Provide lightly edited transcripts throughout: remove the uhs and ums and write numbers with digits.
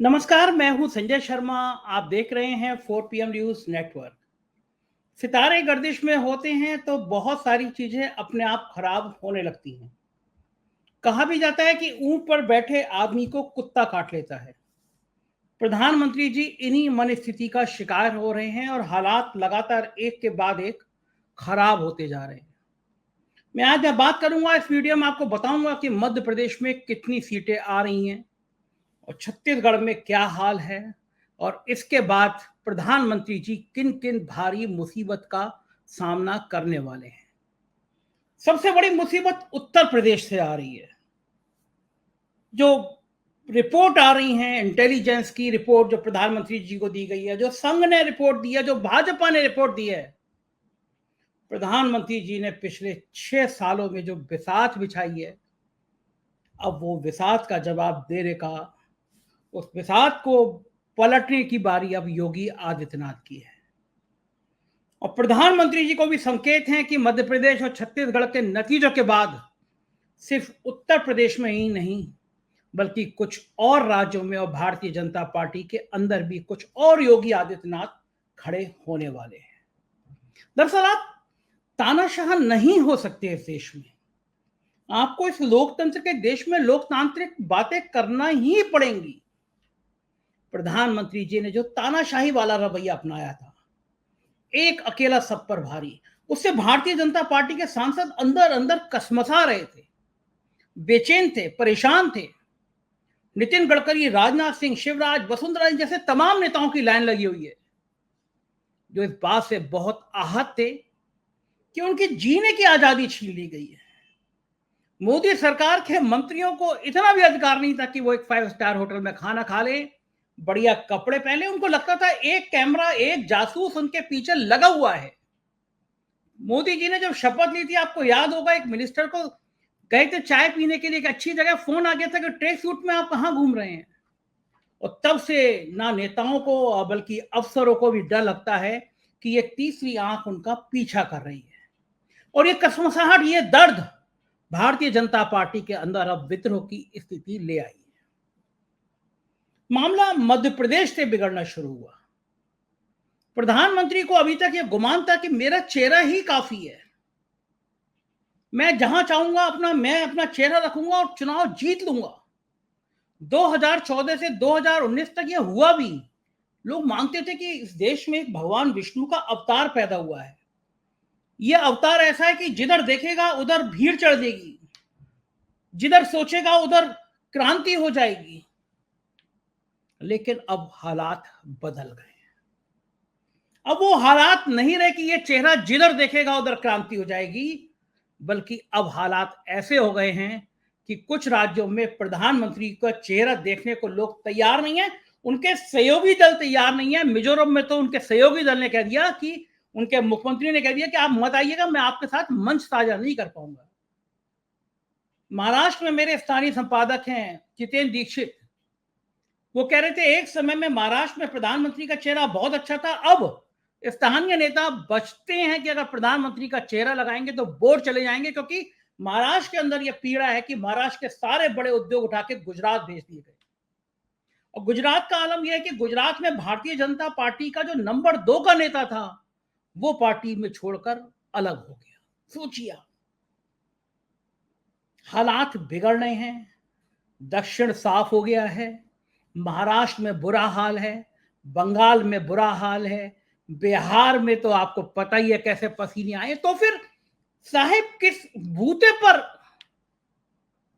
नमस्कार, मैं हूं संजय शर्मा। आप देख रहे हैं 4 PM न्यूज नेटवर्क। सितारे गर्दिश में होते हैं तो बहुत सारी चीजें अपने आप खराब होने लगती हैं। कहा भी जाता है कि ऊंट पर बैठे आदमी को कुत्ता काट लेता है। प्रधानमंत्री जी इन्हीं मन स्थिति का शिकार हो रहे हैं और हालात लगातार एक के बाद एक खराब होते जा रहे हैं। मैं आज बात करूंगा, इस वीडियो में आपको बताऊंगा कि मध्य प्रदेश में कितनी सीटें आ रही हैं और छत्तीसगढ़ में क्या हाल है, और इसके बाद प्रधानमंत्री जी किन किन भारी मुसीबत का सामना करने वाले हैं। सबसे बड़ी मुसीबत उत्तर प्रदेश से आ रही है। जो रिपोर्ट आ रही है, इंटेलिजेंस की रिपोर्ट जो प्रधानमंत्री जी को दी गई है, जो संघ ने रिपोर्ट दी है, जो भाजपा ने रिपोर्ट दी है, प्रधानमंत्री जी ने पिछले 6 सालों में जो बिसात बिछाई है, अब वो बिसात का जवाब देने का, उस बिसात को पलटने की बारी अब योगी आदित्यनाथ की है। और प्रधानमंत्री जी को भी संकेत हैं कि मध्य प्रदेश और छत्तीसगढ़ के नतीजों के बाद सिर्फ उत्तर प्रदेश में ही नहीं, बल्कि कुछ और राज्यों में और भारतीय जनता पार्टी के अंदर भी कुछ और योगी आदित्यनाथ खड़े होने वाले हैं। दरअसल आप तानाशाह नहीं हो सकते इस देश में। आपको इस लोकतंत्र के देश में लोकतांत्रिक बातें करना ही पड़ेंगी। प्रधानमंत्री जी ने जो तानाशाही वाला रवैया अपनाया था, एक अकेला सब पर भारी, उससे भारतीय जनता पार्टी के सांसद अंदर अंदर कसमसा रहे थे, बेचैन थे, परेशान थे। नितिन गडकरी, राजनाथ सिंह, शिवराज, वसुंधरा जैसे तमाम नेताओं की लाइन लगी हुई है, जो इस बात से बहुत आहत थे कि उनकी जीने की आजादी छीन ली गई है। मोदी सरकार के मंत्रियों को इतना भी अधिकार नहीं था कि वो एक 5 स्टार होटल में खाना खा ले, बढ़िया कपड़े पहने। उनको लगता था एक कैमरा, एक जासूस उनके पीछे लगा हुआ है। मोदी जी ने जब शपथ ली थी, आपको याद होगा, एक मिनिस्टर को गए थे चाय पीने के लिए, एक अच्छी जगह, फोन आ गया था कि ट्रेक सूट में आप कहां घूम रहे हैं। और तब से ना नेताओं को बल्कि अफसरों को भी डर लगता है कि ये तीसरी आंख उनका पीछा कर रही है। और ये कसमसाहट, ये दर्द भारतीय जनता पार्टी के अंदर अब विद्रोह की स्थिति ले आई है। मामला मध्य प्रदेश से बिगड़ना शुरू हुआ। प्रधानमंत्री को अभी तक यह गुमान था कि मेरा चेहरा ही काफी है, मैं जहां चाहूंगा मैं अपना चेहरा रखूंगा और चुनाव जीत लूंगा। 2014 से 2019 तक यह हुआ भी। लोग मानते थे कि इस देश में एक भगवान विष्णु का अवतार पैदा हुआ है। यह अवतार ऐसा है कि जिधर देखेगा उधर भीड़ चढ़ जाएगी, जिधर सोचेगा उधर क्रांति हो जाएगी। लेकिन अब हालात बदल गए। अब वो हालात नहीं रहे कि ये चेहरा जिधर देखेगा उधर क्रांति हो जाएगी, बल्कि अब हालात ऐसे हो गए हैं कि कुछ राज्यों में प्रधानमंत्री का चेहरा देखने को लोग तैयार नहीं है, उनके सहयोगी दल तैयार नहीं है। मिजोरम में तो उनके सहयोगी दल ने कह दिया कि, उनके मुख्यमंत्री ने कह दिया कि आप मत आइएगा, मैं आपके साथ मंच साझा नहीं कर पाऊंगा। महाराष्ट्र में मेरे स्थानीय संपादक हैं जितेंद्र दीक्षित, वो कह रहे थे एक समय में महाराष्ट्र में प्रधानमंत्री का चेहरा बहुत अच्छा था। अब स्थानीय नेता बचते हैं कि अगर प्रधानमंत्री का चेहरा लगाएंगे तो वोट चले जाएंगे, क्योंकि महाराष्ट्र के अंदर यह पीड़ा है कि महाराष्ट्र के सारे बड़े उद्योग उठा के गुजरात भेज दिए गए। और गुजरात का आलम यह है कि गुजरात में भारतीय जनता पार्टी का जो नंबर 2 का नेता था, वो पार्टी में छोड़कर अलग हो गया। सोचिए, हालात बिगड़ रहे हैं। दक्षिण साफ हो गया है, महाराष्ट्र में बुरा हाल है, बंगाल में बुरा हाल है, बिहार में तो आपको पता ही है कैसे पसीने आए। तो फिर साहिब किस बूते पर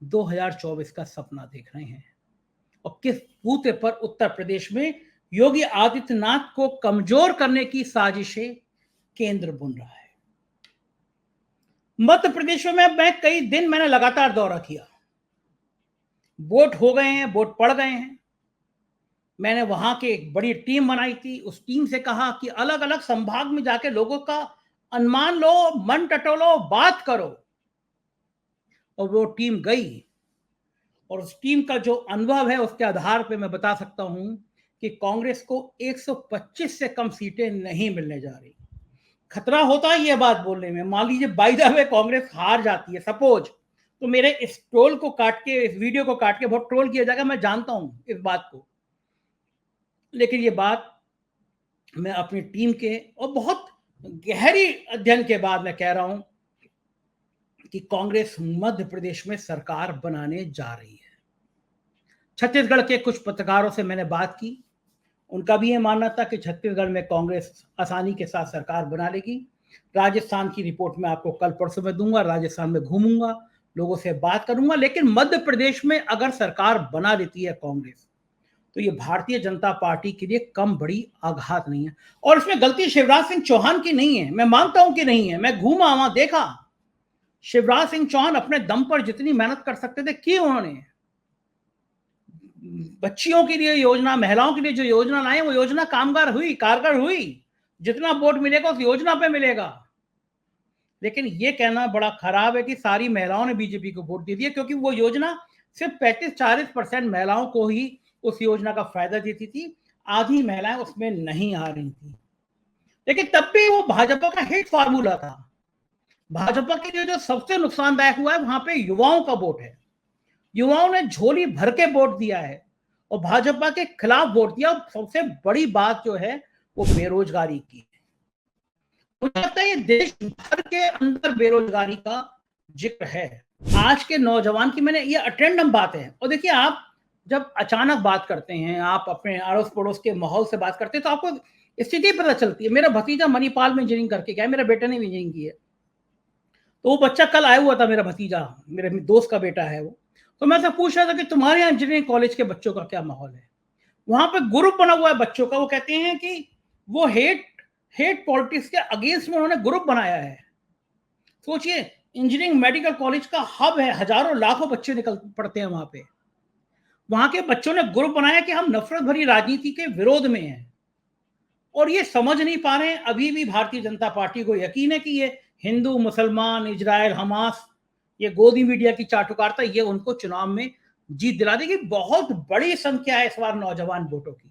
2024 का सपना देख रहे हैं, और किस बूते पर उत्तर प्रदेश में योगी आदित्यनाथ को कमजोर करने की साजिशें केंद्र बुन रहा है। मध्य प्रदेश में मैं कई दिन मैंने लगातार दौरा किया। वोट हो गए हैं, वोट पड़ गए हैं। मैंने वहां की एक बड़ी टीम बनाई थी। उस टीम से कहा कि अलग अलग संभाग में जाके लोगों का अनुमान लो, मन टटोलो, बात करो। और वो टीम गई, और उस टीम का जो अनुभव है उसके आधार पे मैं बता सकता हूं कि कांग्रेस को 125 से कम सीटें नहीं मिलने जा रही। खतरा होता है ये बात बोलने में। मान लीजिए बाय द वे कांग्रेस हार जाती है सपोज, तो मेरे इस ट्रोल को काट के, इस वीडियो को काट के बहुत ट्रोल किया जाएगा, मैं जानता हूं इस बात को। लेकिन ये बात मैं अपनी टीम के और बहुत गहरी अध्ययन के बाद मैं कह रहा हूं कि कांग्रेस मध्य प्रदेश में सरकार बनाने जा रही है। छत्तीसगढ़ के कुछ पत्रकारों से मैंने बात की, उनका भी ये मानना था कि छत्तीसगढ़ में कांग्रेस आसानी के साथ सरकार बना लेगी। राजस्थान की रिपोर्ट मैं आपको कल परसों में दूंगा, राजस्थान में घूमूंगा, लोगों से बात करूंगा, लेकिन मध्य प्रदेश में अगर सरकार बना लेती है कांग्रेस, तो ये भारतीय जनता पार्टी के लिए कम बड़ी आघात नहीं है। और इसमें गलती शिवराज सिंह चौहान की नहीं है, मैं मानता हूं कि नहीं है, मैं घूमा वहां देखा, शिवराज सिंह चौहान अपने दम पर जितनी मेहनत कर सकते थे की उन्होंने। बच्चियों के लिए योजना, महिलाओं के लिए जो योजना लाए वो योजना कामगार हुई, कारगर हुई, जितना वोट मिलेगा उस योजना पे मिलेगा। लेकिन ये कहना बड़ा खराब है कि सारी महिलाओं ने बीजेपी को वोट दे दिया, क्योंकि वो योजना सिर्फ 35-40% महिलाओं को ही उस योजना का फायदा देती थी, आधी महिलाएं उसमें नहीं आ रही थी। लेकिन तब भी वो भाजपा का हिट फार्मूला था। भाजपा के लिए जो सबसे नुकसानदायक हुआ है वहां पे युवाओं का वोट है। युवाओं ने झोली भर के वोट दिया है और भाजपा के खिलाफ वोट दिया। सबसे बड़ी बात जो है वो बेरोजगारी की है। मुझे लगता है ये देश भर के अंदर बेरोजगारी का जिक्र है। आज के नौजवान की, मैंने ये अटेंडम बात है। और देखिए, आप जब अचानक बात करते हैं, आप अपने अड़ोस पड़ोस के माहौल से बात करते हैं, तो आपको स्थिति पता चलती है। मेरा भतीजा मणिपाल में इंजीनियरिंग करके गया है, मेरा बेटा ने भी इंजीनियरिंग की है। तो वो बच्चा कल आया हुआ था, मेरा भतीजा, मेरे दोस्त का बेटा है वो। तो मैं उससे पूछ रहा था कि तुम्हारे यहाँ इंजीनियरिंग कॉलेज के बच्चों का क्या माहौल है। वहां पे ग्रुप बना हुआ है बच्चों का। वो कहते हैं कि वो हेट पॉलिटिक्स के अगेंस्ट में उन्होंने ग्रुप बनाया है। सोचिए, इंजीनियरिंग मेडिकल कॉलेज का हब है, हजारों लाखों बच्चे निकल पड़ते हैं वहां पे। वहां के बच्चों ने ग्रुप बनाया कि हम नफरत भरी राजनीति के विरोध में हैं। और ये समझ नहीं पा रहे हैं अभी भी भारतीय जनता पार्टी को यकीन है कि ये हिंदू, मुसलमान, इजराइल, हमास, ये गोदी मीडिया की चाटुकारिता, ये उनको चुनाव में जीत दिला देगी। बहुत बड़ी संख्या है इस बार नौजवान वोटों की।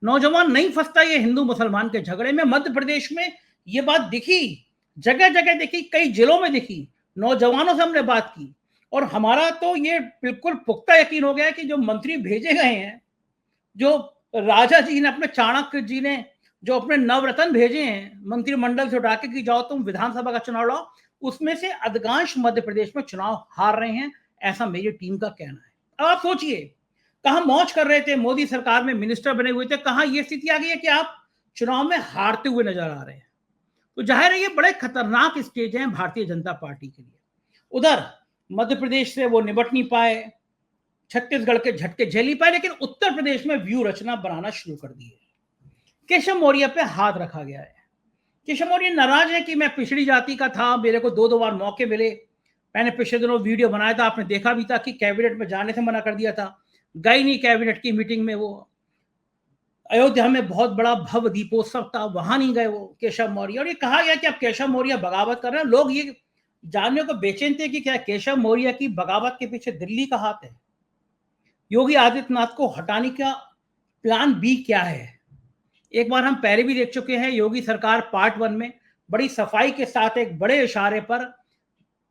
नौजवान नहीं फंसता ये हिंदू मुसलमान के झगड़े में। मध्य प्रदेश में ये बात दिखी, जगह जगह दिखी, कई जिलों में दिखी। नौजवानों से हमने बात की और हमारा तो ये बिल्कुल पुख्ता यकीन हो गया है कि जो मंत्री भेजे गए हैं, जो राजा जी ने, अपने चाणक्य जी ने जो अपने नवरत्न भेजे हैं मंत्रिमंडल से उठा के कि जाओ तुम विधानसभा का चुनाव लड़ो, उसमें से अधिकांश मध्य प्रदेश में चुनाव हार रहे हैं, ऐसा मेरी टीम का कहना है। अब आप सोचिए, कहां मौज कर रहे थे, मोदी सरकार में मिनिस्टर बने हुए थे, कहां ये स्थिति आ गई है कि आप चुनाव में हारते हुए नजर आ रहे हैं। तो जाहिर है ये बड़े खतरनाक स्टेज हैं भारतीय जनता पार्टी के लिए। उधर मध्य प्रदेश से वो निपट नहीं पाए, छत्तीसगढ़ के झटके झेल नहीं पाए, लेकिन उत्तर प्रदेश में व्यू रचना बनाना शुरू कर दी है। केशव मौर्य पे हाथ रखा गया है। केशव मौर्य नाराज है कि मैं पिछड़ी जाति का था, मेरे को 2-2 बार मौके मिले। मैंने पिछले दिनों वीडियो बनाया था, आपने देखा भी था कि कैबिनेट में जाने से मना कर दिया था, गई नहीं कैबिनेट की मीटिंग में। वो अयोध्या में बहुत बड़ा भव्य दीपोत्सव था, वहां नहीं गए वो केशव मौर्य। और ये कहा गया कि अब केशव मौर्य बगावत कर रहे हैं। लोग ये जानने को बेचैन थे कि क्या केशव मौर्य की बगावत के पीछे दिल्ली का हाथ है, योगी आदित्यनाथ को हटाने का प्लान बी क्या है। एक बार हम पहले भी देख चुके हैं, योगी सरकार पार्ट 1 में बड़ी सफाई के साथ एक बड़े इशारे पर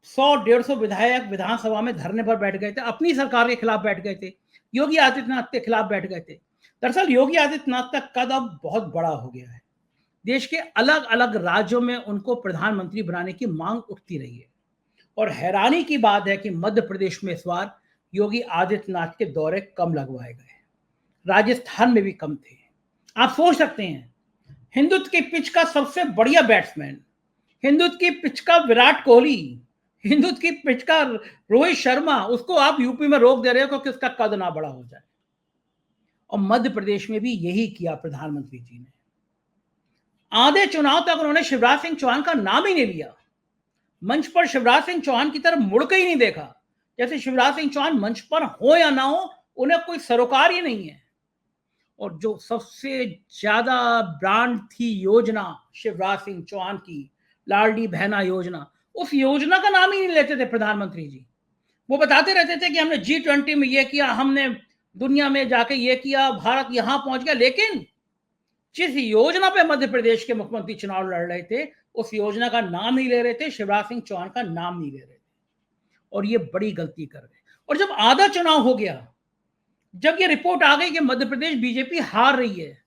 100-150 विधायक विधानसभा में धरने पर बैठ गए थे, अपनी सरकार के खिलाफ बैठ गए थे, योगी आदित्यनाथ के खिलाफ बैठ गए थे। दरअसल योगी आदित्यनाथ का कद अब बहुत बड़ा हो गया है। देश के अलग अलग राज्यों में उनको प्रधानमंत्री बनाने की मांग उठती रही है। और हैरानी की बात है कि मध्य प्रदेश में इस बार योगी आदित्यनाथ के दौरे कम लगवाए गए, राजस्थान में भी कम थे। आप सोच सकते हैं, हिंदुत्व की पिच का सबसे बढ़िया बैट्समैन, हिंदुत्व की पिच का विराट कोहली, हिंदुत्व की पिच का रोहित शर्मा, उसको आप यूपी में रोक दे रहे हो क्योंकि उसका कद ना बड़ा हो जाए। और मध्य प्रदेश में भी यही किया प्रधानमंत्री जी ने। आधे चुनाव तक उन्होंने शिवराज सिंह चौहान का नाम ही नहीं लिया, मंच पर शिवराज सिंह चौहान की तरफ मुड़ के ही नहीं देखा, जैसे शिवराज सिंह चौहान मंच पर हो या ना हो उन्हें कोई सरोकार ही नहीं है। और जो सबसे ज्यादा ब्रांड थी योजना शिवराज सिंह चौहान की, लाडली बहना योजना, उस योजना का नाम ही नहीं लेते थे प्रधानमंत्री जी। वो बताते रहते थे कि हमने G20 में ये किया, हमने दुनिया में जाके ये किया, भारत यहां पहुंच गया। लेकिन जिस योजना पे मध्य प्रदेश के मुख्यमंत्री चुनाव लड़ रहे थे, उस योजना का नाम नहीं ले रहे थे, शिवराज सिंह चौहान का नाम नहीं ले रहे थे। और ये बड़ी गलती कर गए। और जब आधा चुनाव हो गया जब ये रिपोर्ट आ गई कि मध्य प्रदेश बीजेपी हार रही है,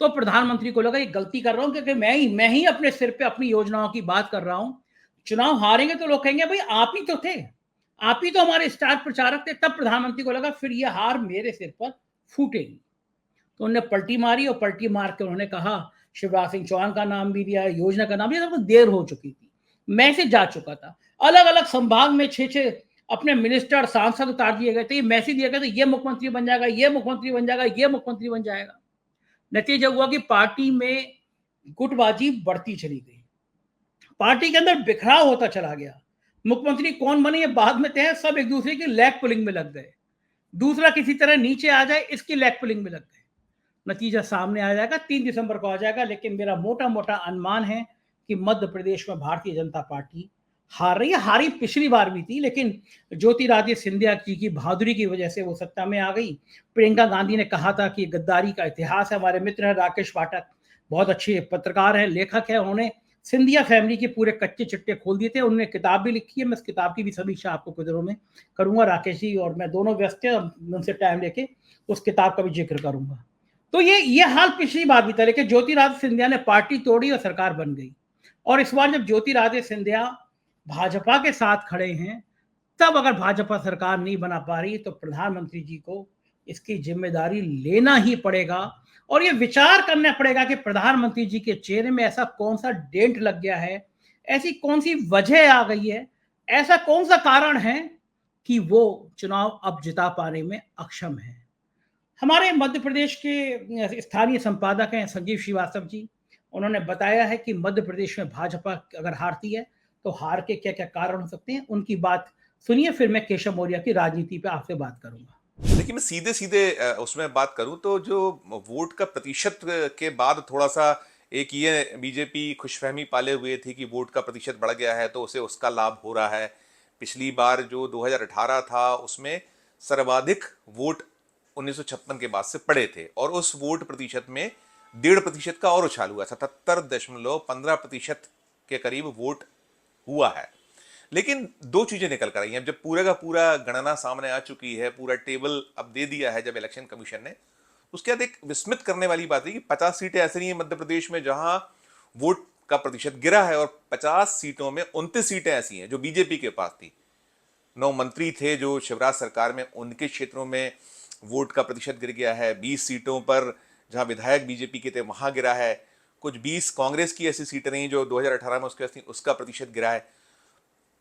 तो प्रधानमंत्री को लगा ये गलती कर रहा हूं, क्योंकि मैं ही अपने सिर पे अपनी योजनाओं की बात कर रहा हूं। चुनाव हारेंगे तो लोग कहेंगे भाई आप ही तो थे, आप ही तो हमारे स्टार प्रचारक थे। तब प्रधानमंत्री को लगा फिर ये हार मेरे सिर पर फूटेगी। तो उन्होंने पलटी मारी, और पलटी मार के उन्होंने कहा, शिवराज सिंह चौहान का नाम भी दिया, योजना का नाम दिया। तो देर हो चुकी थी, मैसेज जा चुका था। अलग अलग संभाग में छह छह अपने मिनिस्टर सांसद उतार दिए गए थे, ये मैसेज दिया गया था, ये मुख्यमंत्री बन जाएगा, ये मुख्यमंत्री बन जाएगा, ये मुख्यमंत्री बन जाएगा। नतीजा हुआ कि पार्टी में गुटबाजी बढ़ती चली गई, पार्टी के अंदर बिखराव होता चला गया। मुख्यमंत्री कौन बने ये बाद में तय है, सब एक दूसरे की लेग पुलिंग में लग गए। दूसरा किसी तरह नीचे आ जाए, इसकी लेग पुलिंग में लग गए। नतीजा सामने आ जाएगा, 3 दिसंबर को आ जाएगा। लेकिन मेरा मोटा मोटा अनुमान है कि मध्य प्रदेश में भारतीय जनता पार्टी हार रही है। हारी पिछली बार भी थी, लेकिन ज्योतिरादित्य सिंधिया जी की बहादुरी की वजह से वो सत्ता में आ गई। प्रियंका गांधी ने कहा था कि गद्दारी का इतिहास है। हमारे मित्र हैं राकेश पाठक, बहुत अच्छे पत्रकार हैं, लेखक है, उन्होंने सिंधिया फैमिली के पूरे कच्चे चिट्टे खोल दिए थे। उन्होंने किताब भी लिखी है, मैं इस किताब की भी समीक्षा आपको कुछ दिनों में करूंगा। राकेश जी और मैं दोनों व्यस्त हैं, उनसे टाइम लेके उस किताब का भी जिक्र करूंगा। तो ये हाल पिछली बार भी था, लेकिन ज्योतिरादित्य सिंधिया ने पार्टी तोड़ी और सरकार बन गई। और इस बार जब ज्योतिरादित्य सिंधिया भाजपा के साथ खड़े हैं, तब अगर भाजपा सरकार नहीं बना पा रही तो प्रधानमंत्री जी को इसकी जिम्मेदारी लेना ही पड़ेगा। और ये विचार करना पड़ेगा कि प्रधानमंत्री जी के चेहरे में ऐसा कौन सा डेंट लग गया है, ऐसी कौन सी वजह आ गई है, ऐसा कौन सा कारण है कि वो चुनाव अब जिता पाने में अक्षम है। हमारे मध्य प्रदेश के स्थानीय संपादक हैं संजीव श्रीवास्तव जी, उन्होंने बताया है कि मध्य प्रदेश में भाजपा अगर हारती है तो हार के क्या क्या कारण हो सकते हैं, उनकी बात सुनिए, फिर मैं केशव मौर्य की राजनीति पे आपसे बात करूंगा। देखिए, मैं सीधे सीधे उसमें बात करूं तो जो वोट का प्रतिशत के बाद थोड़ा सा एक ये बीजेपी खुशफहमी पाले हुए थी कि वोट का प्रतिशत बढ़ गया है तो उसे उसका लाभ हो रहा है। पिछली बार जो 2018 था उसमें सर्वाधिक वोट 1956 के बाद से पड़े थे और उस वोट प्रतिशत में 1.5% का और उछाल हुआ, 77.15% के करीब वोट हुआ है। लेकिन दो चीजें निकल कर आई हैं। जब पूरा का पूरा गणना सामने आ चुकी है, पूरा टेबल अब दे दिया है जब इलेक्शन कमीशन ने, उसके बाद एक विस्मित करने वाली बात है कि 50 सीटें ऐसी नहीं है मध्य प्रदेश में जहां वोट का प्रतिशत गिरा है, और 50 सीटों में 29 सीटें ऐसी हैं जो बीजेपी के पास थी। 9 मंत्री थे जो शिवराज सरकार में, उनके क्षेत्रों में वोट का प्रतिशत गिर गया है। 20 सीटों पर जहां विधायक बीजेपी के थे वहां गिरा है। कुछ 20 कांग्रेस की ऐसी सीटें रही जो 2018 में उसके थी, उसका प्रतिशत गिरा है।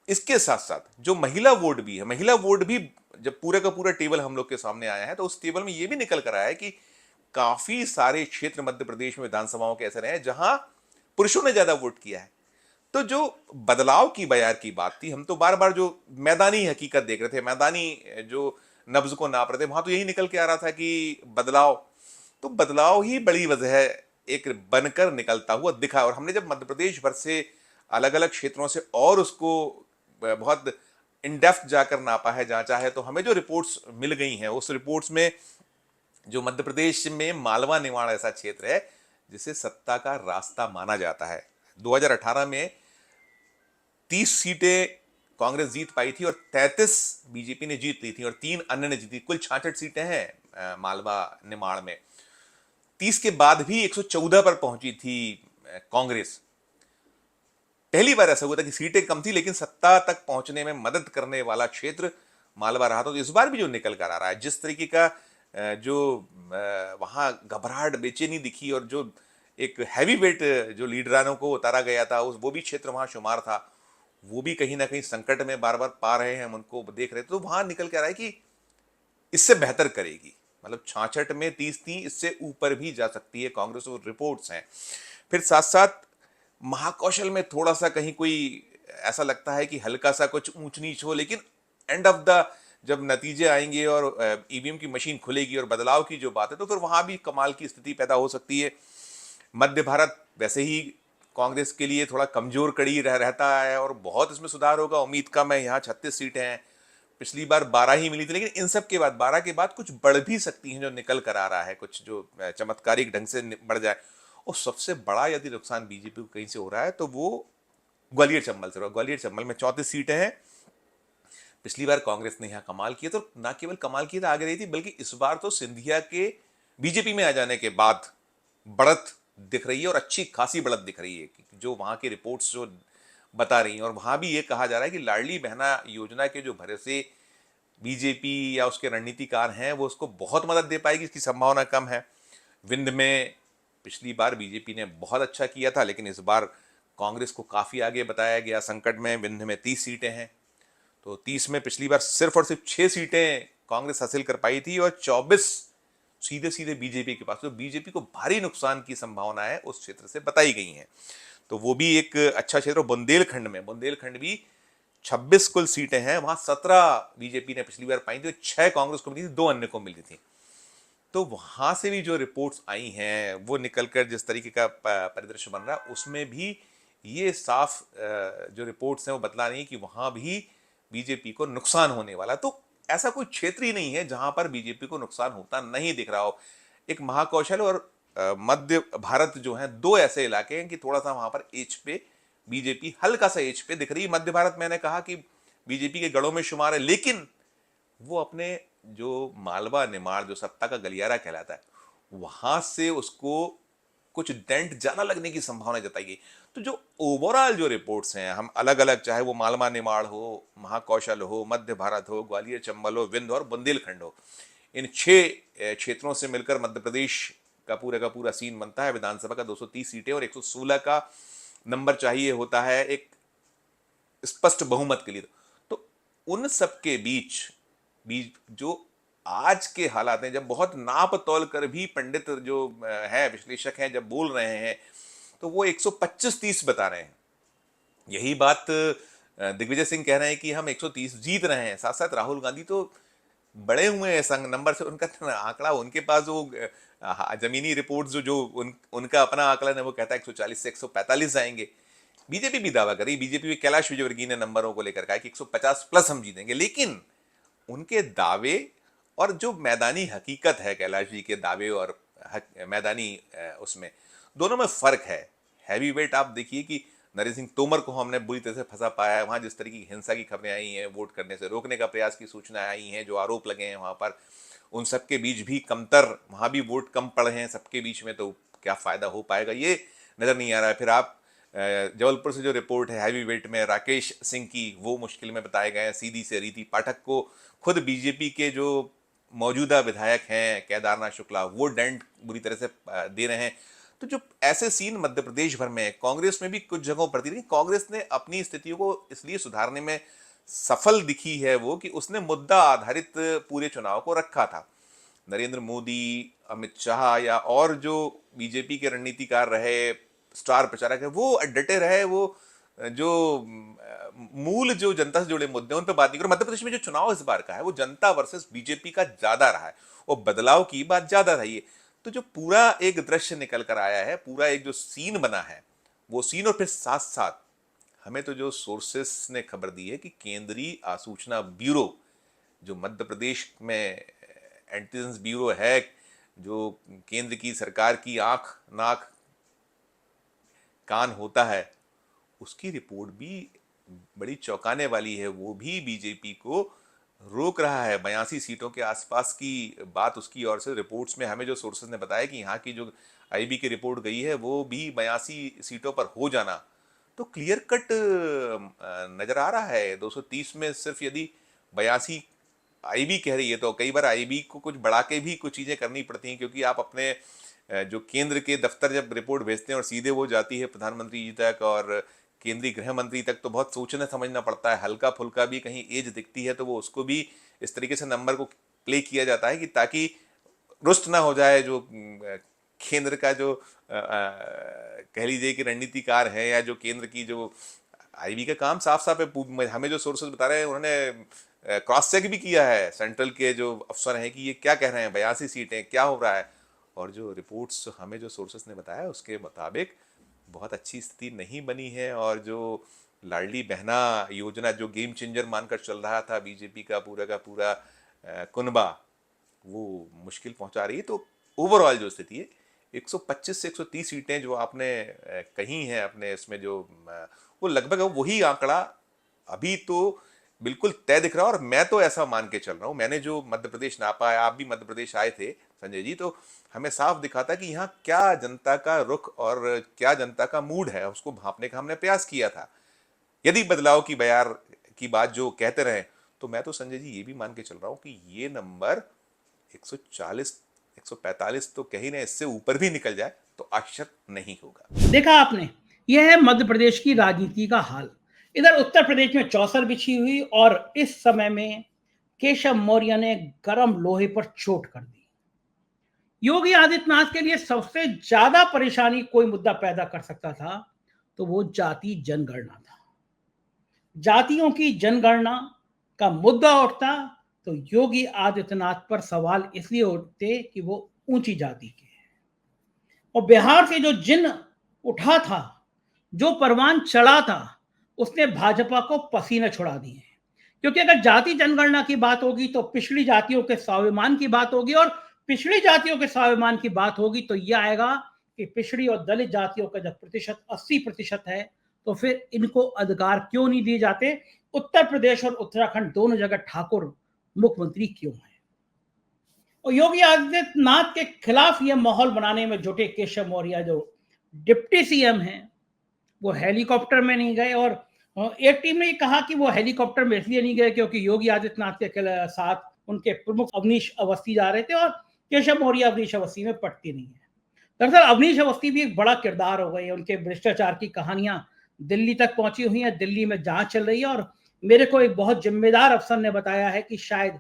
इसके साथ साथ जो महिला वोट भी है, महिला वोट भी जब पूरा का पूरा टेबल हम लोग के सामने आया है तो उस टेबल में यह भी निकल कर आया है कि काफी सारे क्षेत्र मध्य प्रदेश में विधानसभाओं के ऐसे रहे हैं जहां पुरुषों ने ज्यादा वोट किया है। तो जो बदलाव की बयार की बात थी, हम तो बार बार जो मैदानी हकीकत देख रहे थे, मैदानी जो नब्ज को नाप रहे थे, वहां तो यही निकल के आ रहा था कि बदलाव, तो बदलाव ही बड़ी वजह एक बनकर निकलता हुआ दिखा। और हमने जब मध्य प्रदेश भर से अलग अलग क्षेत्रों से और उसको बहुत इन डेप्थ जाकर नापा है, जांचा है, तो हमें जो रिपोर्ट्स मिल गई हैं उस रिपोर्ट्स में जो मध्य प्रदेश में मालवा निमाड़ ऐसा क्षेत्र है जिसे सत्ता का रास्ता माना जाता है। 2018 में 30 सीटें कांग्रेस जीत पाई थी और 33 बीजेपी ने जीत ली थी और 3 अन्य ने जीती। कुल 66 सीटें हैं मालवा निमाड़ में। 30 के बाद भी 114 पर पहुंची थी कांग्रेस। पहली बार ऐसा हुआ था कि सीटें कम थी लेकिन सत्ता तक पहुंचने में मदद करने वाला क्षेत्र मालवा रहा था। तो इस बार भी जो निकल कर आ रहा है, जिस तरीके का जो वहां घबराहट, बेचैनी दिखी और जो एक हैवी वेट जो लीडरानों को उतारा गया था, उस वो भी क्षेत्र वहां शुमार था, वो भी कहीं ना कहीं संकट में बार बार पा रहे हैं, हम उनको देख रहे थे। तो वहां निकल के आ रहा है कि इससे बेहतर करेगी, मतलब 66 में 30 थी, इससे ऊपर भी जा सकती है कांग्रेस, और रिपोर्ट्स हैं। फिर साथ साथ महाकौशल में थोड़ा सा कहीं कोई ऐसा लगता है कि हल्का सा कुछ ऊंच नीच हो, लेकिन एंड ऑफ द जब नतीजे आएंगे और ईवीएम की मशीन खुलेगी और बदलाव की जो बात है, तो फिर वहां भी कमाल की स्थिति पैदा हो सकती है। मध्य भारत वैसे ही कांग्रेस के लिए थोड़ा कमजोर कड़ी रहता है और बहुत इसमें सुधार होगा, उम्मीद कम है। यहाँ 36 सीटें हैं, पिछली बार 12 ही मिली थी, लेकिन इन सब के बाद 12 के बाद कुछ बढ़ भी सकती हैं जो निकल कर आ रहा है, कुछ जो चमत्कारिक ढंग से बढ़ जाए। और सबसे बड़ा यदि नुकसान बीजेपी को कहीं से हो रहा है तो वो ग्वालियर चंबल से हो रहा है। ग्वालियर चंबल में 34 सीटें हैं, पिछली बार कांग्रेस ने यहाँ कमाल किया, तो ना केवल कमाल किया था आगे रही थी, बल्कि इस बार तो सिंधिया के बीजेपी में आ जाने के बाद बढ़त दिख रही है, और अच्छी खासी बढ़त दिख रही है, जो वहां की रिपोर्ट्स जो बता रही हैं। और वहां भी ये कहा जा रहा है कि लाडली बहना योजना के जो भरोसे बीजेपी या उसके रणनीतिकार हैं वो उसको बहुत मदद दे पाएगी, इसकी संभावना कम है। विंध्य में पिछली बार बीजेपी ने बहुत अच्छा किया था, लेकिन इस बार कांग्रेस को काफी आगे बताया गया संकट में। विंध्य में 30 सीटें हैं, तो 30 में पिछली बार सिर्फ और सिर्फ 6 सीटें कांग्रेस हासिल कर पाई थी, और 24 सीधे सीधे बीजेपी के पास। तो बीजेपी को भारी नुकसान की संभावना है उस क्षेत्र से बताई गई है। तो वो भी एक अच्छा क्षेत्र। बुंदेलखंड भी 26 कुल सीटें हैं, वहां 17 बीजेपी ने पिछली बार पाई थी, 6 कांग्रेस को मिली थी, 2 अन्य को मिली थी। तो वहां से भी जो रिपोर्ट्स आई हैं वो निकलकर जिस तरीके का परिदृश्य बन रहा है, उसमें भी ये साफ जो रिपोर्ट्स हैं वो बतला रही है कि वहां भी बीजेपी को नुकसान होने वाला। तो ऐसा कोई क्षेत्र ही नहीं है जहां पर बीजेपी को नुकसान होता नहीं दिख रहा हो। एक महाकौशल और मध्य भारत जो है, दो ऐसे इलाके हैं कि थोड़ा सा वहां पर एज पे बीजेपी हल्का सा एज पे दिख रही है। मध्य भारत मैंने कहा कि बीजेपी के गढ़ों में शुमार है, लेकिन वो अपने जो मालवा निमाड़ जो सत्ता का गलियारा कहलाता है, वहां से उसको कुछ डेंट ज्यादा लगने की संभावना जताई गई। तो जो ओवरऑल जो रिपोर्ट्स हैं, हम अलग अलग, चाहे वो मालवा निमाड़ हो, महाकौशल हो, मध्य भारत हो, ग्वालियर चंबल हो, विंध्य और बुंदेलखंड हो, इन 6 क्षेत्रों से मिलकर मध्य प्रदेश का पूरा सीन बनता है। विधानसभा का 230 सीटें और 116 का नंबर चाहिए होता है एक स्पष्ट बहुमत के लिए। तो उन सबके बीच बीच जो आज के हालात हैं, जब बहुत नाप तौल कर भी पंडित जो है विश्लेषक हैं जब बोल रहे हैं, तो वो 125-30 बता रहे हैं। यही बात दिग्विजय सिंह कह रहे हैं कि हम 130 जीत रहे हैं। साथ साथ राहुल गांधी तो बड़े हुए हैं संग नंबर से, उनका आंकड़ा, उनके पास जो जमीनी रिपोर्ट उनका अपना आंकलन है, वो कहता है 140 से 145 आएंगे। बीजेपी भी दावा करी, बीजेपी भी कैलाश विजयवर्गीय ने नंबरों को लेकर कहा कि 150 प्लस हम जीतेंगे। लेकिन उनके दावे और जो मैदानी हकीकत है, कैलाश जी के दावे और मैदानी उसमें दोनों में फर्क है। हैवी वेट आप देखिए कि नरेंद्र सिंह तोमर को हमने बुरी तरह से फंसा पाया है। वहां जिस तरीके की हिंसा की खबरें आई हैं, वोट करने से रोकने का प्रयास की सूचना आई हैं, जो आरोप लगे हैं वहां पर, उन सबके बीच भी कमतर, वहां भी वोट कम पड़े हैं सबके बीच में, तो क्या फायदा हो पाएगा ये नजर नहीं आ रहा है। फिर आप जबलपुर से जो रिपोर्ट है हैवी वेट में राकेश सिंह की, वो मुश्किल में बताए गए हैं। सीधी से रीति पाठक को खुद बीजेपी के जो मौजूदा विधायक हैं केदारनाथ शुक्ला, वो डेंट बुरी तरह से दे रहे हैं। तो जो ऐसे सीन मध्य प्रदेश भर में, कांग्रेस में भी कुछ जगहों पर थी, कांग्रेस ने अपनी स्थितियों को इसलिए सुधारने में सफल दिखी है वो कि उसने मुद्दा आधारित पूरे चुनाव को रखा था। नरेंद्र मोदी, अमित शाह या और जो बीजेपी के रणनीतिकार रहे, स्टार प्रचारक है, वो डटे रहे, वो जो मूल जो जनता से जुड़े मुद्दे उन पर बात नहीं करो। मध्य प्रदेश में जो चुनाव इस बार का है वो जनता वर्सेस बीजेपी का ज्यादा रहा है, और बदलाव की बात ज्यादा रही है। तो जो पूरा एक दृश्य निकल कर आया है, पूरा एक जो सीन बना है वो सीन, और फिर साथ साथ हमें तो जो सोर्सेस ने खबर दी है कि केंद्रीय आसूचना ब्यूरो जो मध्य प्रदेश में इंटेलिजेंस ब्यूरो है, जो केंद्र की सरकार की आंख नाक कान होता है, उसकी रिपोर्ट भी बड़ी चौंकाने वाली है। वो भी बीजेपी को रोक रहा है। 82 सीटों के आसपास की बात उसकी ओर से रिपोर्ट्स में हमें जो सोर्सेज ने बताया कि यहाँ की जो आईबी की रिपोर्ट गई है वो भी 82 सीटों पर हो जाना तो क्लियर कट नजर आ रहा है। 230 में सिर्फ यदि 82 आईबी कह रही है, तो कई बार आईबी को कुछ बढ़ा के भी कुछ चीजें करनी पड़ती हैं, क्योंकि आप अपने जो केंद्र के दफ्तर जब रिपोर्ट भेजते हैं और सीधे वो जाती है प्रधानमंत्री जी तक और केंद्रीय गृह मंत्री तक, तो बहुत सोचना समझना पड़ता है। हल्का फुल्का भी कहीं एज दिखती है तो वो उसको भी इस तरीके से नंबर को प्ले किया जाता है कि ताकि रुष्ट ना हो जाए जो केंद्र का जो कह लीजिए कि रणनीतिकार है, या जो केंद्र की जो आईबी का काम साफ साफ है। हमें जो सोर्सेज बता रहे हैं उन्होंने क्रॉस चेक भी किया है सेंट्रल के जो अफसर हैं कि ये क्या कह रहे हैं, 82 सीटें क्या हो रहा है। और जो रिपोर्ट्स हमें जो सोर्सेस ने बताया उसके मुताबिक बहुत अच्छी स्थिति नहीं बनी है, और जो लाडली बहना योजना जो गेम चेंजर मानकर चल रहा था बीजेपी का पूरा कुनबा, वो मुश्किल पहुंचा रही है। तो ओवरऑल जो स्थिति है 125 से 130 सीटें जो आपने कही हैं अपने इसमें, जो वो लगभग वही आंकड़ा अभी तो बिल्कुल तय दिख रहा है। और मैं तो ऐसा मान के चल रहा हूँ, मैंने जो मध्य प्रदेश नापा है, आप भी मध्य प्रदेश आए थे संजय जी, तो हमें साफ दिखा था कि यहाँ क्या जनता का रुख और क्या जनता का मूड है, उसको भांपने का हमने प्रयास किया था। यदि बदलाव की बयार की बात जो कहते रहे, तो मैं तो संजय जी ये भी मान के चल रहा हूँ कि ये नंबर 140 145 तो कहीं ना इससे ऊपर भी निकल जाए तो आश्चर्य नहीं होगा। देखा आपने, यह है मध्य प्रदेश की राजनीति का हाल। इधर उत्तर प्रदेश में चौसर बिछी हुई और इस समय में केशव मौर्य ने गर्म लोहे पर चोट कर दी। योगी आदित्यनाथ के लिए सबसे ज्यादा परेशानी कोई मुद्दा पैदा कर सकता था तो वो जाति जनगणना था। जातियों की जनगणना का मुद्दा उठता तो योगी आदित्यनाथ पर सवाल इसलिए उठते कि वो ऊंची जाति के हैं। और बिहार से जो जिन उठा था, जो परवान चढ़ा था, उसने भाजपा को पसीने छुड़ा दिए। क्योंकि अगर जाति जनगणना की बात होगी तो पिछड़ी जातियों के स्वाभिमान की बात होगी, और पिछड़ी जातियों के स्वाभिमान की बात होगी तो यह आएगा कि पिछड़ी और दलित जातियों का जब प्रतिशत 80% है तो फिर इनको अधिकार क्यों नहीं दिए जाते। उत्तर प्रदेश और उत्तराखंड दोनों जगह ठाकुर मुख्यमंत्री क्यों है। और योगी आदित्यनाथ के खिलाफ यह माहौल बनाने में जुटे केशव मौर्य जो डिप्टी सीएम हैं, वो हेलीकॉप्टर में नहीं गए। और एक टीम ने कहा कि वो हेलीकॉप्टर में इसलिए नहीं गए क्योंकि योगी आदित्यनाथ के साथ उनके प्रमुख अवनीश अवस्थी जा रहे थे और केशव मौर्य अवनीश अवस्थी में पटती नहीं है। दरअसल अवनीश अवस्थी भी एक बड़ा किरदार हो गई है। उनके भ्रष्टाचार की कहानियां दिल्ली तक पहुंची हुई हैं, दिल्ली में जांच चल रही है। और मेरे को एक बहुत जिम्मेदार अफसर ने बताया है कि शायद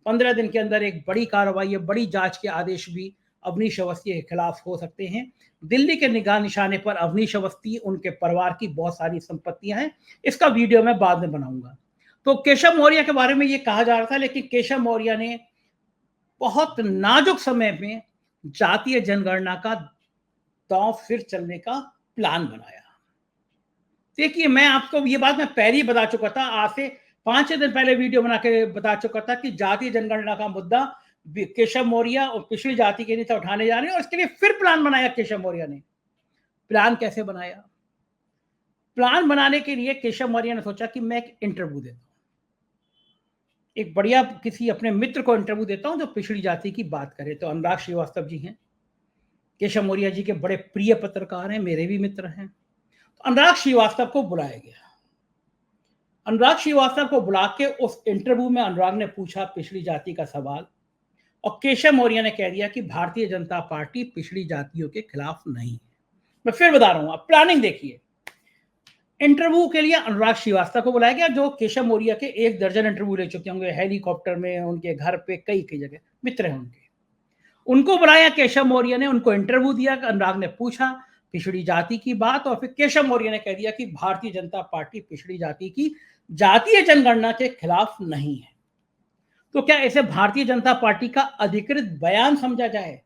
15 दिन के अंदर एक बड़ी कार्रवाई, बड़ी जांच के आदेश भी अवनीश अवस्थी के खिलाफ हो सकते हैं। दिल्ली के निगाह निशाने पर अवनीश अवस्थी, उनके परिवार की बहुत सारी संपत्तियां हैं। इसका वीडियो मैं बाद में बनाऊंगा। तो केशव मौर्य के बारे में ये कहा जा रहा था, लेकिन केशव मौर्य ने बहुत नाजुक समय में जातीय जनगणना का दांव फिर चलने का प्लान बनाया। देखिए, मैं आपको ये बात मैं पहले ही बता चुका था, आज से 5 दिन पहले वीडियो बना के बता चुका था कि जातीय जनगणना का मुद्दा केशव मौर्य और पिछड़ी जाति के नेता उठाने जा रहे हैं। और इसके लिए फिर प्लान बनाया केशव मौर्य ने। प्लान कैसे बनाया? प्लान बनाने के लिए केशव मौर्य ने सोचा कि मैं एक इंटरव्यू देता हूं, एक बढ़िया किसी अपने मित्र को इंटरव्यू देता हूं जो पिछड़ी जाति की बात करे। तो अनुराग श्रीवास्तव जी हैं, केशव मौर्य जी के बड़े प्रिय पत्रकार हैं, मेरे भी मित्र हैं। तो अनुराग श्रीवास्तव को बुलाया गया। अनुराग श्रीवास्तव को बुला के उस इंटरव्यू में अनुराग ने पूछा पिछड़ी जाति का सवाल, और केशव मौर्य ने कह दिया कि भारतीय जनता पार्टी पिछड़ी जातियों के खिलाफ नहीं है। मैं फिर बता रहा हूं, आप प्लानिंग देखिए। इंटरव्यू के लिए अनुराग श्रीवास्तव को बुलाया गया, जो केशव मौर्य के 1 दर्जन इंटरव्यू ले चुके होंगे, हेलीकॉप्टर में, उनके घर पे, कई कई जगह मित्र हैं उनके। उनको बुलाया केशव मौर्य ने, उनको इंटरव्यू दिया। अनुराग ने पूछा पिछड़ी जाति की बात, और फिर केशव मौर्य ने कह दिया कि भारतीय जनता पार्टी पिछड़ी जाति की जातीय जनगणना के खिलाफ नहीं है। तो क्या इसे भारतीय जनता पार्टी का अधिकृत बयान समझा जाए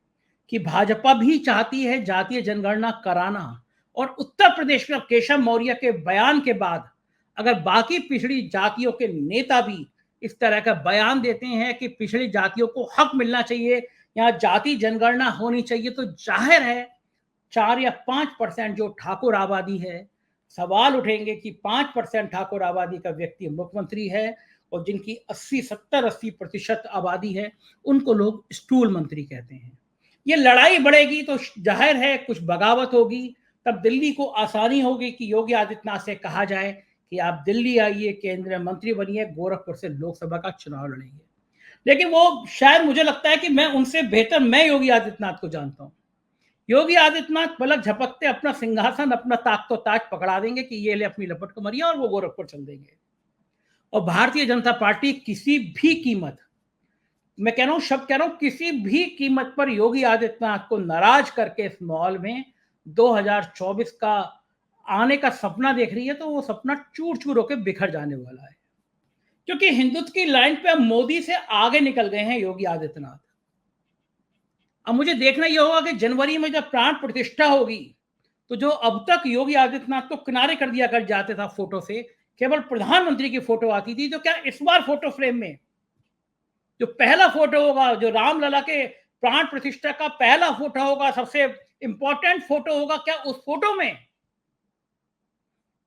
कि भाजपा भी चाहती है जातीय जनगणना कराना? और उत्तर प्रदेश में केशव मौर्य के बयान के बाद अगर बाकी पिछड़ी जातियों के नेता भी इस तरह का बयान देते हैं कि पिछड़ी जातियों को हक मिलना चाहिए, यहाँ जाति जनगणना होनी चाहिए, तो जाहिर है 4 या 5% जो ठाकुर आबादी है, सवाल उठेंगे कि 5% ठाकुर आबादी का व्यक्ति मुख्यमंत्री है और जिनकी 80 आबादी है उनको लोग स्टूल मंत्री कहते हैं। ये लड़ाई बढ़ेगी तो जाहिर है कुछ बगावत होगी, तब दिल्ली को आसानी होगी कि योगी आदित्यनाथ से कहा जाए कि आप दिल्ली आइए, केंद्रीय मंत्री बनिए, गोरखपुर से लोकसभा का चुनाव लड़ेंगे। लेकिन वो शायद, मुझे लगता है कि मैं उनसे बेहतर मैं योगी आदित्यनाथ को जानता हूं। योगी आदित्यनाथ पलक झपकते अपना सिंहासन, अपना ताकतो ताज पकड़ा देंगे कि ये ले अपनी लपट को मरिया, और वो गोरखपुर चल देंगे। और भारतीय जनता पार्टी किसी भी कीमत, मैं कह रहा हूं, शब्द कह रहा हूं, किसी भी कीमत पर योगी आदित्यनाथ को नाराज करके इस माहौल में 2024 का आने का सपना देख रही है तो वो सपना चूर चूर होकर बिखर जाने वाला है। क्योंकि हिंदुत्व की लाइन पे अब मोदी से आगे निकल गए हैं योगी आदित्यनाथ। अब मुझे देखना यह होगा कि जनवरी में जब प्राण प्रतिष्ठा होगी तो जो अब तक योगी आदित्यनाथ को किनारे कर दिया कर जाते था फोटो से, केवल प्रधानमंत्री की फोटो आती थी, तो क्या इस बार फोटो फ्रेम में जो पहला फोटो होगा, जो रामलला के प्राण प्रतिष्ठा का पहला फोटो होगा, सबसे इंपॉर्टेंट फोटो होगा, क्या उस फोटो में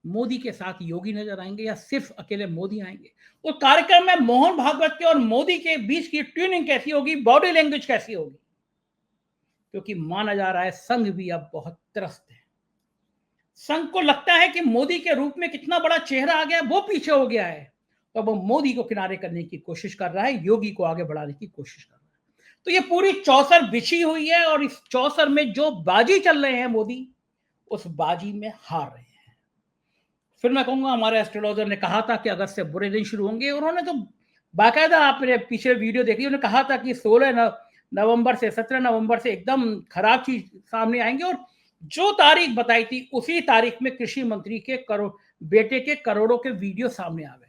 मोदी के साथ योगी नजर आएंगे या सिर्फ अकेले मोदी आएंगे? उस कार्यक्रम में मोहन भागवत के और मोदी के बीच की ट्यूनिंग कैसी होगी, बॉडी लैंग्वेज कैसी होगी? क्योंकि माना जा रहा है संघ भी अब बहुत त्रस्त है। संघ को लगता है कि मोदी के रूप में कितना बड़ा चेहरा आ गया, वो पीछे हो गया है, तो वो मोदी को किनारे करने की कोशिश कर रहा है, योगी को आगे बढ़ाने की कोशिश कर रहा है। तो ये पूरी चौसर बिछी हुई है और इस चौसर में जो बाजी चल रहे हैं मोदी, उस बाजी में हार रहे हैं। फिर मैं कहूंगा, हमारे एस्ट्रोलॉजर ने कहा था कि अगस्त से बुरे दिन शुरू होंगे, उन्होंने तो बाकायदा, आपने पीछे वीडियो देखी, उन्होंने कहा था कि 16 नवंबर से 17 नवंबर से एकदम खराब चीज सामने आएंगे, और जो तारीख बताई थी उसी तारीख में कृषि मंत्री के बेटे के करोड़ों के वीडियो सामने आ गए।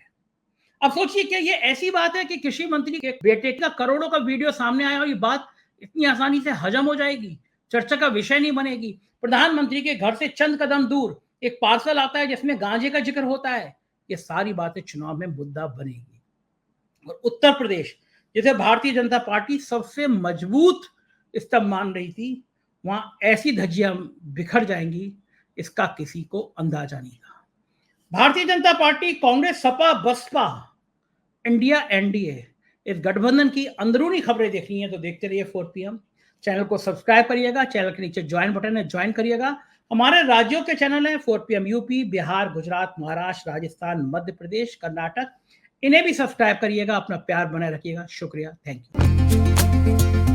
अब सोचिए कि ये ऐसी बात है कि कृषि मंत्री के बेटे का करोड़ों का वीडियो सामने आया और ये बात इतनी आसानी से हजम हो जाएगी, चर्चा का विषय नहीं बनेगी? प्रधानमंत्री के घर से चंद कदम दूर एक पार्सल आता है जिसमें गांजे का जिक्र होता है, ये सारी बातें चुनाव में मुद्दा बनेगी। और उत्तर प्रदेश, जिसे भारतीय जनता पार्टी सबसे मजबूत स्तंभ मान रही थी, वहां ऐसी धज्जियां बिखर जाएंगी, इसका किसी को अंदाजा नहीं था। Bharatiya Janata party, Congress, Sapa, Basapa, India, NDA, इस गठबंधन की अंदरूनी खबरें देखनी है तो देखते रहिए 4 PM। चैनल को सब्सक्राइब करिएगा, चैनल के नीचे ज्वाइन बटन है, ज्वाइन करिएगा। हमारे राज्यों के चैनल हैं 4 PM यूपी, बिहार, गुजरात, महाराष्ट्र, राजस्थान, मध्य प्रदेश, कर्नाटक, इन्हें भी सब्सक्राइब करिएगा। अपना प्यार बनाए रखिएगा। शुक्रिया, थैंक यू।